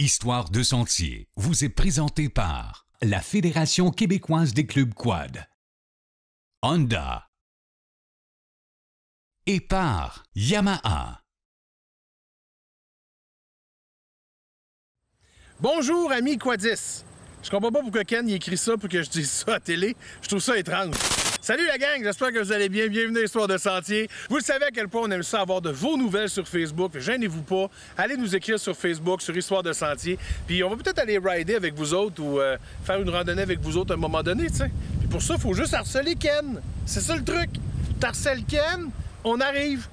Histoire de Sentier vous est présenté par la Fédération québécoise des clubs quad, Honda et par Yamaha. Bonjour, amis quadistes. Je comprends pas pourquoi Ken écrit ça pour que je dise ça à télé. Je trouve ça étrange. Salut la gang, j'espère que vous allez bien. Bienvenue à Histoire de Sentier. Vous le savez à quel point on aime ça avoir de vos nouvelles sur Facebook. Gênez-vous pas. Allez nous écrire sur Facebook, sur Histoire de Sentier. Puis on va peut-être aller rider avec vous autres ou faire une randonnée avec vous autres à un moment donné, tu sais. Puis pour ça, il faut juste harceler Ken. C'est ça le truc. T'harcèles Ken, on arrive.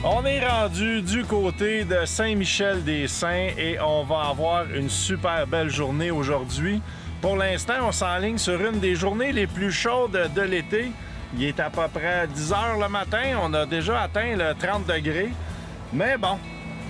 On est rendu du côté de Saint-Michel-des-Saints et on va avoir une super belle journée aujourd'hui. Pour l'instant, on s'enligne sur une des journées les plus chaudes de l'été. Il est à peu près 10 h le matin. On a déjà atteint le 30 degrés. Mais bon,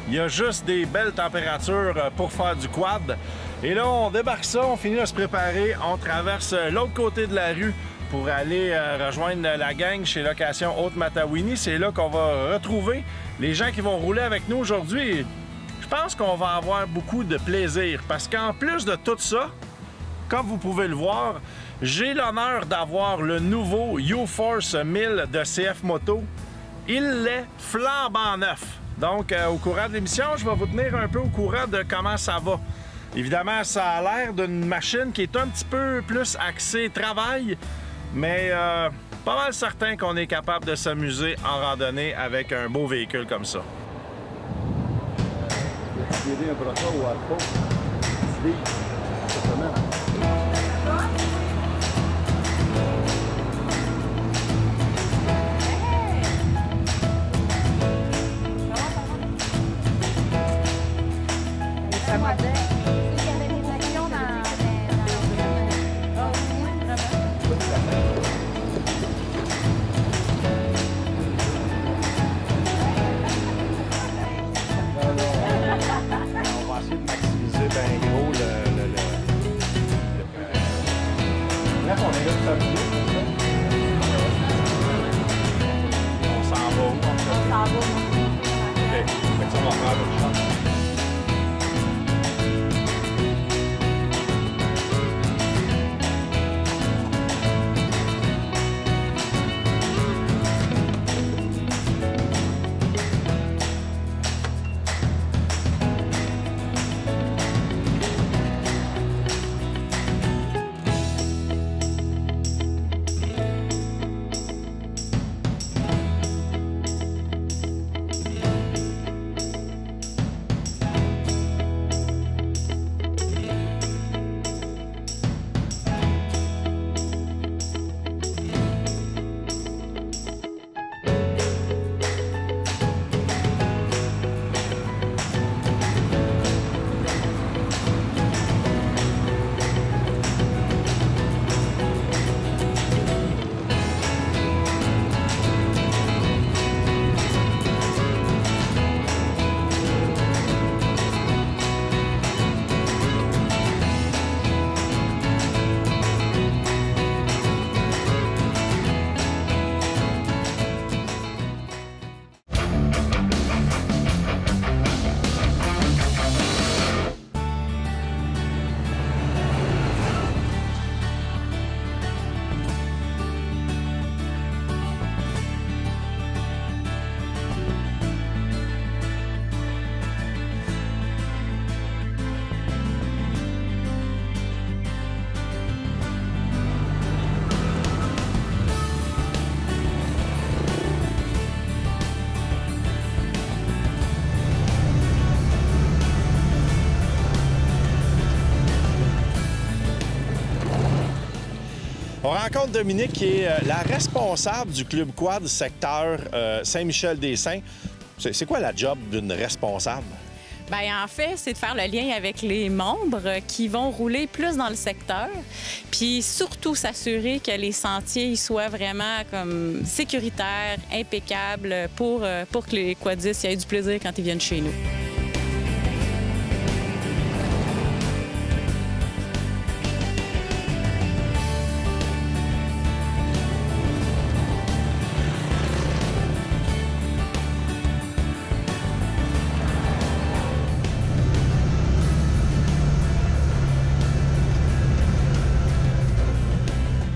il y a juste des belles températures pour faire du quad. Et là, on débarque ça, on finit de se préparer. On traverse l'autre côté de la rue pour aller rejoindre la gang chez Location Haute-Matawini. C'est là qu'on va retrouver les gens qui vont rouler avec nous aujourd'hui. Je pense qu'on va avoir beaucoup de plaisir parce qu'en plus de tout ça, comme vous pouvez le voir, j'ai l'honneur d'avoir le nouveau U-Force 1000 de CF Moto. Il est flambant neuf. Donc, au courant de l'émission, je vais vous tenir un peu au courant de comment ça va. Évidemment, ça a l'air d'une machine qui est un petit peu plus axée travail, mais pas mal certain qu'on est capable de s'amuser en randonnée avec un beau véhicule comme ça. On rencontre Dominique qui est la responsable du Club Quad secteur Saint-Michel-des-Saints. C'est quoi la job d'une responsable? Bien, en fait, c'est de faire le lien avec les membres qui vont rouler plus dans le secteur, puis surtout s'assurer que les sentiers ils soient vraiment comme sécuritaires, impeccables pour que les quadistes aient du plaisir quand ils viennent chez nous.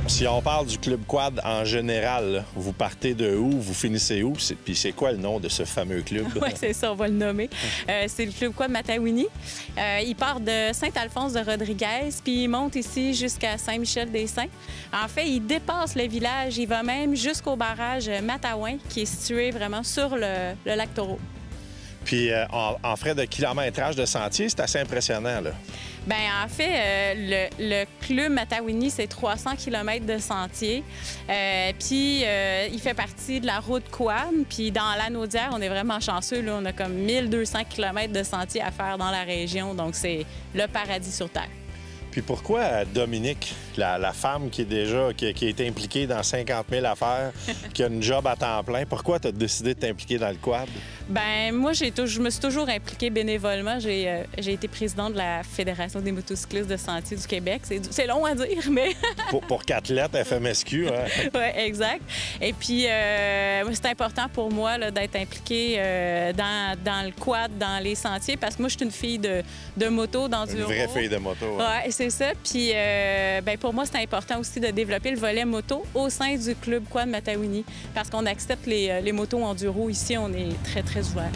Si on parle du Club Quad en général, là, vous partez de où, vous finissez où, puis c'est quoi le nom de ce fameux club? Oui, c'est ça, on va le nommer. C'est le Club Quad Matawini. Il part de Saint-Alphonse-de-Rodriguez, puis il monte ici jusqu'à Saint-Michel-des-Saints. En fait, il dépasse le village, il va même jusqu'au barrage Matawin, qui est situé vraiment sur le lac Taureau. Puis en frais de kilométrage de sentier, c'est assez impressionnant, là. Bien, en fait, le Club Matawini, c'est 300 km de sentier. Puis, il fait partie de la route Quad. Puis, dans l'Anaudière, on est vraiment chanceux. Là. On a comme 1200 km de sentiers à faire dans la région. Donc, c'est le paradis sur Terre. Puis pourquoi Dominique, la femme qui a été impliquée dans 50 000 affaires, qui a une job à temps plein, pourquoi tu as décidé de t'impliquer dans le quad? Bien, moi, je me suis toujours impliquée bénévolement. J'ai été présidente de la Fédération des motocyclistes de sentier du Québec. C'est long à dire, mais... pour qu'athlète, FMSQ, hein? Oui, exact. Et puis, c'est important pour moi d'être impliquée dans le quad, dans les sentiers, parce que moi, je suis une fille de moto, d'enduro. Une vraie fille de moto. Oui, c'est ça. Puis, pour moi, c'est important aussi de développer le volet moto au sein du Club Quad Matawini, parce qu'on accepte les motos enduro. Ici, on est très, très ouvert.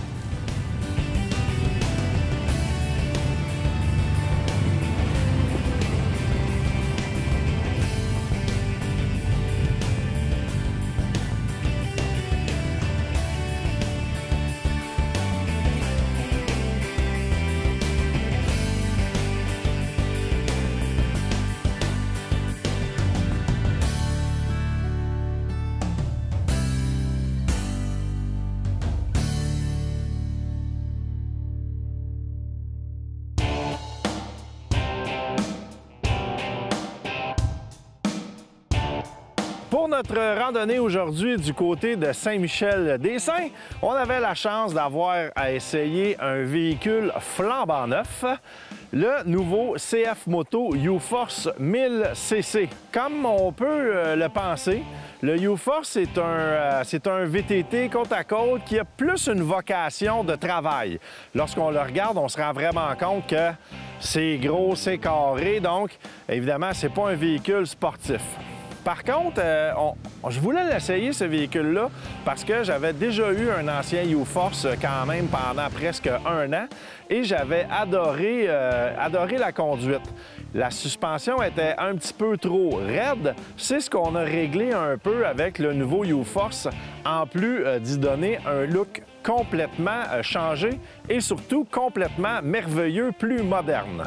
Pour notre randonnée aujourd'hui du côté de Saint-Michel-des-Saints, on avait la chance d'avoir à essayer un véhicule flambant neuf, le nouveau CF Moto U-Force 1000cc. Comme on peut le penser, le U-Force, c'est un VTT côte à côte qui a plus une vocation de travail. Lorsqu'on le regarde, on se rend vraiment compte que c'est gros, c'est carré, donc évidemment, c'est pas un véhicule sportif. Par contre, je voulais l'essayer, ce véhicule-là, parce que j'avais déjà eu un ancien U-Force quand même pendant presque 1 an et j'avais adoré la conduite. La suspension était un petit peu trop raide. C'est ce qu'on a réglé un peu avec le nouveau U-Force, en plus d'y donner un look complètement changé et surtout complètement merveilleux, plus moderne.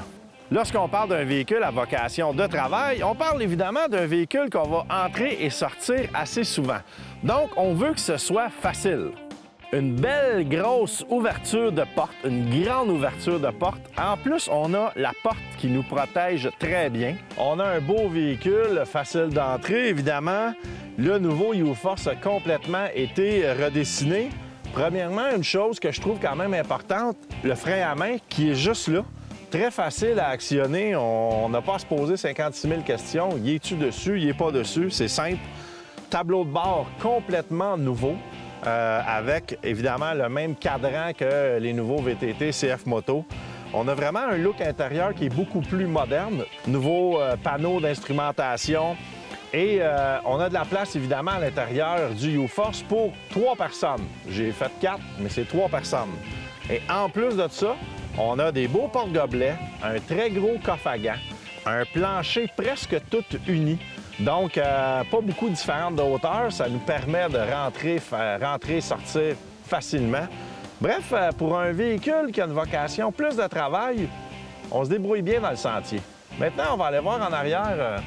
Lorsqu'on parle d'un véhicule à vocation de travail, on parle évidemment d'un véhicule qu'on va entrer et sortir assez souvent. Donc, on veut que ce soit facile. Une belle grosse ouverture de porte, une grande ouverture de porte. En plus, on a la porte qui nous protège très bien. On a un beau véhicule, facile d'entrée, évidemment. Le nouveau U-Force a complètement été redessiné. Premièrement, une chose que je trouve quand même importante, le frein à main qui est juste là. Très facile à actionner, on n'a pas à se poser 56 000 questions. Y est-tu dessus, y est pas dessus, c'est simple. Tableau de bord complètement nouveau, avec évidemment le même cadran que les nouveaux VTT CF Moto. On a vraiment un look intérieur qui est beaucoup plus moderne. Nouveau panneau d'instrumentation et on a de la place évidemment à l'intérieur du U-Force pour 3 personnes. J'ai fait 4, mais c'est 3 personnes. Et en plus de ça, on a des beaux porte-gobelets, un très gros coffre à gants, un plancher presque tout uni. Donc, pas beaucoup différente de hauteur. Ça nous permet de rentrer, sortir facilement. Bref, pour un véhicule qui a une vocation plus de travail, on se débrouille bien dans le sentier. Maintenant, on va aller voir en arrière.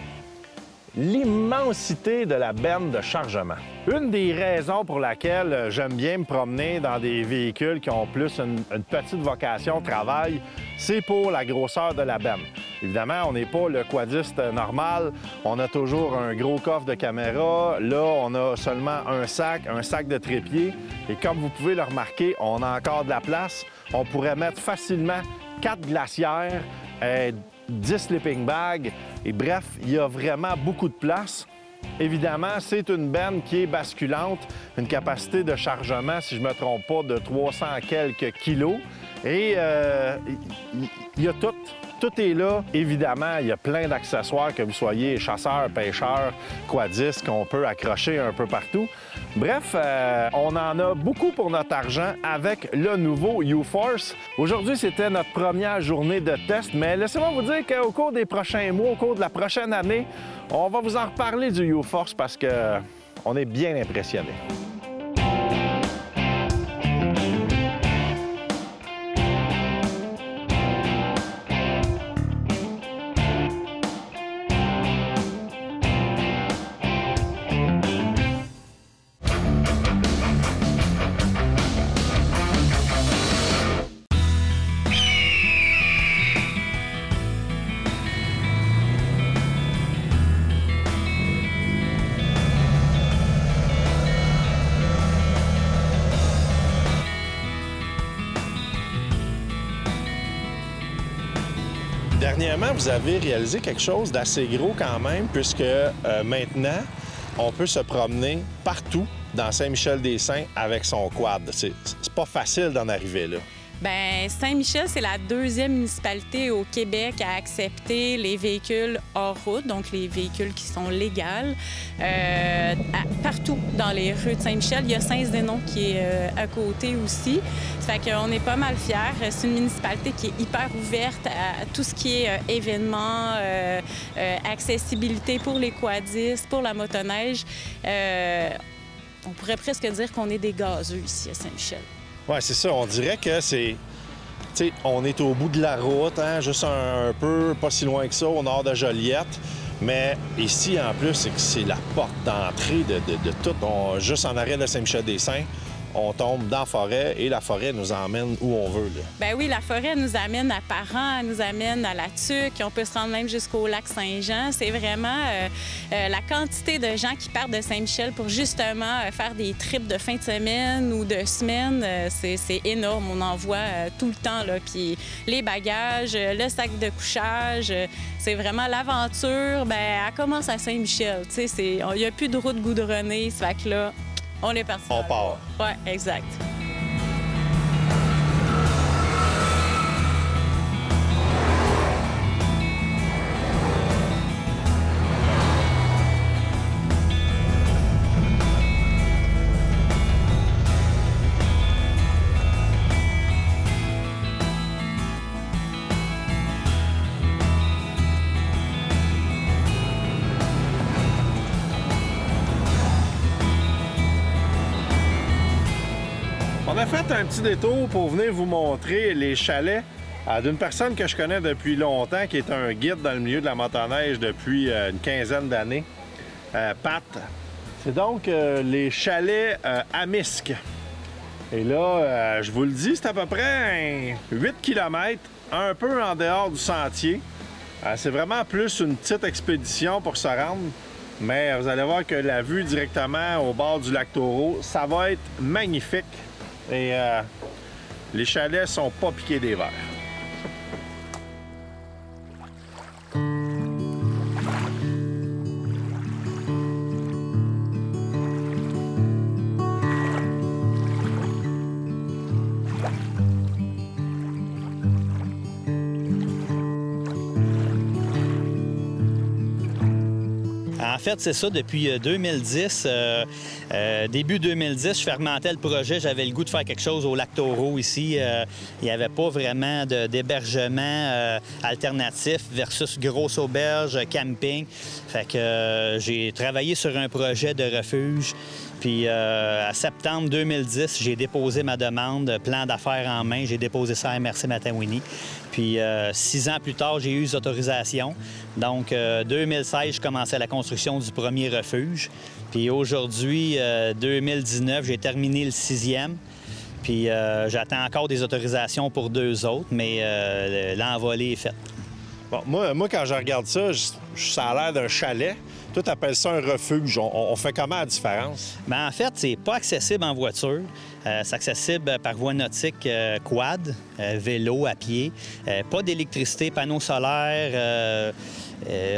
l'immensité de la benne de chargement. Une des raisons pour laquelle j'aime bien me promener dans des véhicules qui ont plus une petite vocation travail, c'est pour la grosseur de la benne. Évidemment, on n'est pas le quadiste normal. On a toujours un gros coffre de caméra. Là, on a seulement un sac de trépied. Et comme vous pouvez le remarquer, on a encore de la place. On pourrait mettre facilement 4 glacières, 10 sleeping bags. Et bref, il y a vraiment beaucoup de place. Évidemment, c'est une benne qui est basculante, une capacité de chargement, si je ne me trompe pas, de 300 quelques kilos. Et il y a tout. Tout est là. Évidemment, il y a plein d'accessoires, que vous soyez chasseur, pêcheur, quadiste, qu'on peut accrocher un peu partout. Bref, on en a beaucoup pour notre argent avec le nouveau U-Force. Aujourd'hui, c'était notre première journée de test, mais laissez-moi vous dire qu'au cours des prochains mois, au cours de la prochaine année, on va vous en reparler du U-Force parce qu'on est bien impressionnés. Dernièrement, vous avez réalisé quelque chose d'assez gros quand même, puisque maintenant, on peut se promener partout dans Saint-Michel-des-Saints avec son quad. C'est pas facile d'en arriver là. Bien, Saint-Michel, c'est la deuxième municipalité au Québec à accepter les véhicules hors route, donc les véhicules qui sont légaux, partout dans les rues de Saint-Michel. Il y a Saint-Zénon qui est à côté aussi. Ça fait qu'on est pas mal fiers. C'est une municipalité qui est hyper ouverte à tout ce qui est événements, accessibilité pour les quadistes, pour la motoneige. On pourrait presque dire qu'on est des gazeux ici à Saint-Michel. Oui, c'est ça. On dirait que c'est... Tu sais, on est au bout de la route, hein, juste un peu, pas si loin que ça, au nord de Joliette. Mais ici, en plus, c'est que c'est la porte d'entrée de tout. Juste en arrière de Saint-Michel-des-Saints, on tombe dans la forêt et la forêt nous emmène où on veut. Là. Bien oui, la forêt nous amène à Parent, elle nous amène à La Tuque, on peut se rendre même jusqu'au lac Saint-Jean. C'est vraiment la quantité de gens qui partent de Saint-Michel pour justement faire des trips de fin de semaine ou de semaine, c'est énorme. On en voit tout le temps, là. Puis les bagages, le sac de couchage, c'est vraiment l'aventure. Bien, elle commence à Saint-Michel. Tu sais, il n'y a plus de route goudronnée, ça fait que là, on est parti. On part. Oui, exact. On a fait un petit détour pour venir vous montrer les chalets d'une personne que je connais depuis longtemps, qui est un guide dans le milieu de la motoneige depuis une quinzaine d'années, Pat. C'est donc les chalets Amisk. Et là, je vous le dis, c'est à peu près 8 km, un peu en dehors du sentier. C'est vraiment plus une petite expédition pour se rendre. Mais vous allez voir que la vue directement au bord du lac Taureau, ça va être magnifique. Et les chalets sont pas piqués des verres. En fait, c'est ça, depuis 2010, début 2010, je fermentais le projet. J'avais le goût de faire quelque chose au lac Taureau ici. Il n'y avait pas vraiment d'hébergement alternatif versus grosse auberge, camping. Fait que j'ai travaillé sur un projet de refuge Puis à septembre 2010, j'ai déposé ma demande, plan d'affaires en main. J'ai déposé ça à MRC Matawini. Puis 6 ans plus tard, j'ai eu les autorisations. Donc 2016, je commençais la construction du premier refuge. Puis aujourd'hui, 2019, j'ai terminé le 6e. Puis j'attends encore des autorisations pour 2 autres, mais l'envolée est faite. Bon, moi, quand je regarde ça, ça a l'air d'un chalet. Toi, tu appelles ça un refuge. On fait comment la différence? Bien, en fait, c'est pas accessible en voiture. C'est accessible par voie nautique quad, vélo, à pied. Pas d'électricité, panneaux solaires.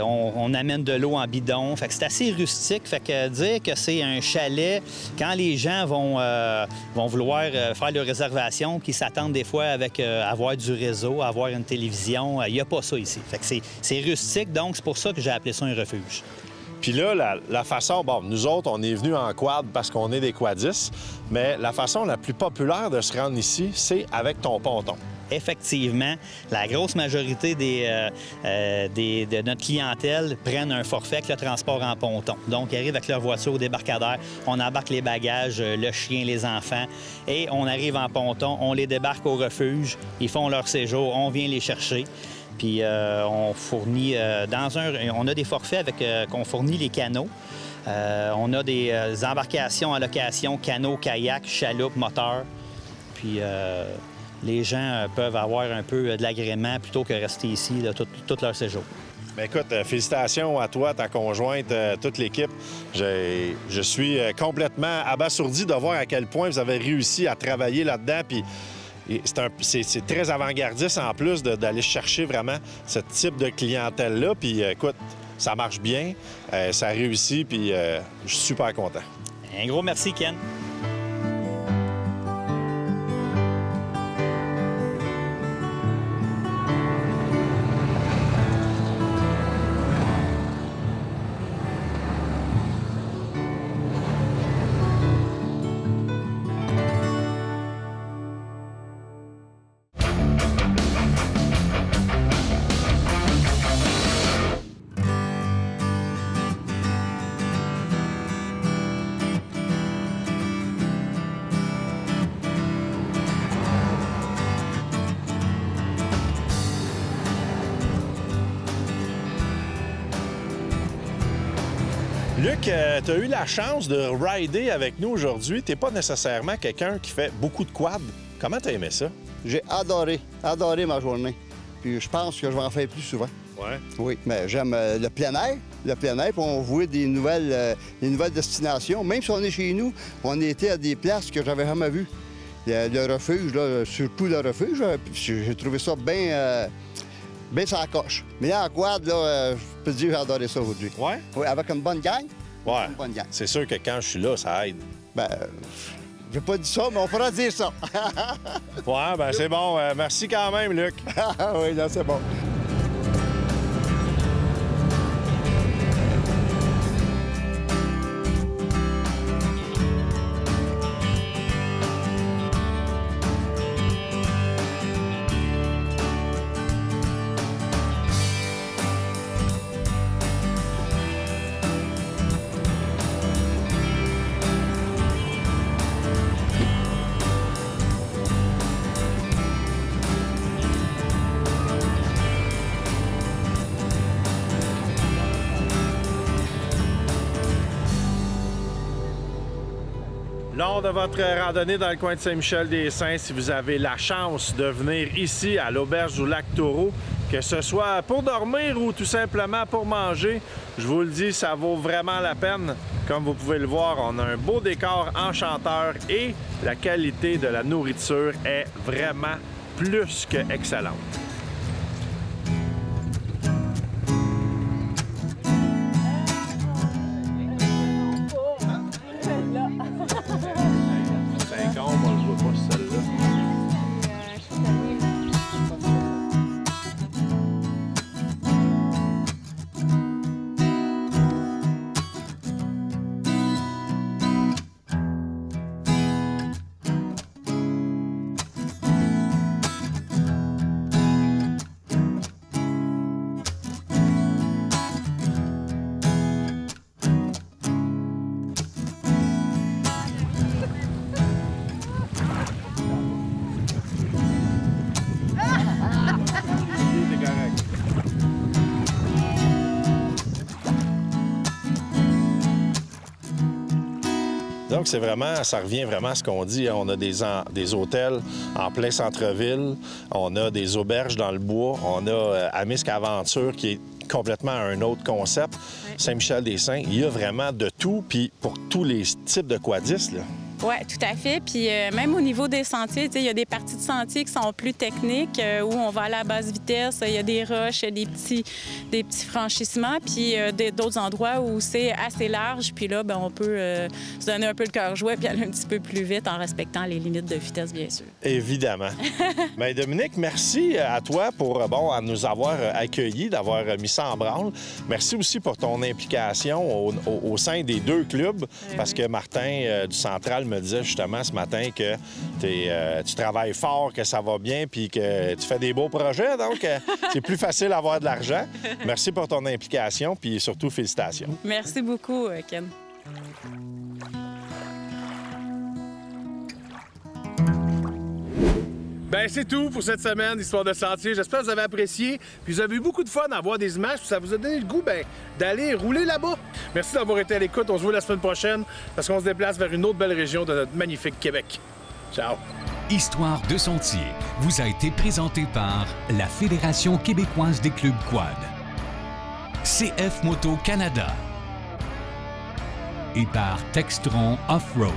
On amène de l'eau en bidon. Fait que c'est assez rustique. Fait que dire que c'est un chalet, quand les gens vont vouloir faire leur réservation, qui s'attendent des fois avec avoir du réseau, avoir une télévision, il n'y a pas ça ici. Fait que c'est rustique, donc c'est pour ça que j'ai appelé ça un refuge. Puis là, la façon... Bon, nous autres, on est venus en quad parce qu'on est des quadistes, mais la façon la plus populaire de se rendre ici, c'est avec ton ponton. Effectivement, la grosse majorité de notre clientèle prennent un forfait avec le transport en ponton. Donc, ils arrivent avec leur voiture au débarcadère, on embarque les bagages, le chien, les enfants, et on arrive en ponton, on les débarque au refuge, ils font leur séjour, on vient les chercher. Puis on fournit on a des forfaits avec qu'on fournit les canots. On a des embarcations en location, canots, kayak, chaloupe, moteur. Puis les gens peuvent avoir un peu de l'agrément plutôt que rester ici là, tout leur séjour. Bien, écoute, félicitations à toi, ta conjointe, toute l'équipe. Je suis complètement abasourdi de voir à quel point vous avez réussi à travailler là-dedans. Puis c'est très avant-gardiste en plus d'aller chercher vraiment ce type de clientèle-là. Puis écoute, ça marche bien, ça réussit, puis je suis super content. Un gros merci, Ken. Luc, tu as eu la chance de rider avec nous aujourd'hui. Tu n'es pas nécessairement quelqu'un qui fait beaucoup de quad. Comment tu as aimé ça? J'ai adoré ma journée. Puis je pense que je vais en faire plus souvent. Ouais. Oui, mais j'aime le plein air, puis on voit des nouvelles destinations. Même si on est chez nous, on était à des places que j'avais jamais vues. Le refuge, là, surtout le refuge, j'ai trouvé ça bien ça coche. Mais là, en quad, là, je peux te dire que j'ai adoré ça aujourd'hui. Ouais? Oui, avec une bonne gang. Ouais. Une bonne gang. C'est sûr que quand je suis là, ça aide. Ben, j'ai pas dit ça, mais on pourra dire ça. Ouais, ben c'est bon. Merci quand même, Luc. Oui, là, c'est bon. Lors de votre randonnée dans le coin de Saint-Michel-des-Saints, si vous avez la chance de venir ici à l'auberge du Lac-Taureau, que ce soit pour dormir ou tout simplement pour manger, je vous le dis, ça vaut vraiment la peine. Comme vous pouvez le voir, on a un beau décor enchanteur et la qualité de la nourriture est vraiment plus que excellente. Donc, c'est vraiment, ça revient vraiment à ce qu'on dit. On a des hôtels en plein centre-ville, on a des auberges dans le bois, on a Amisque Aventure qui est complètement un autre concept. Ouais. Saint-Michel-des-Saints, il y a vraiment de tout, puis pour tous les types de quadistes, là. Oui, tout à fait. Puis même au niveau des sentiers, il y a des parties de sentiers qui sont plus techniques, où on va à la basse vitesse, il y a des roches, des petits franchissements, puis d'autres endroits où c'est assez large. Puis là, bien, on peut se donner un peu le cœur joie puis aller un petit peu plus vite en respectant les limites de vitesse, bien sûr. Évidemment. Bien, Dominique, merci à toi pour à nous avoir accueillis, d'avoir mis ça en branle. Merci aussi pour ton implication au sein des deux clubs, parce que Martin du Central me disait justement ce matin que tu travailles fort, que ça va bien, puis que tu fais des beaux projets, donc c'est plus facile d'avoir de l'argent. Merci pour ton implication, puis surtout, félicitations. Merci beaucoup, Ken. Ben c'est tout pour cette semaine d'Histoire de sentier. J'espère que vous avez apprécié. Puis vous avez eu beaucoup de fun à voir des images. Puis ça vous a donné le goût d'aller rouler là-bas. Merci d'avoir été à l'écoute. On se voit la semaine prochaine parce qu'on se déplace vers une autre belle région de notre magnifique Québec. Ciao! Histoire de sentier vous a été présenté par la Fédération québécoise des clubs quad, CF Moto Canada et par Textron Off-Road.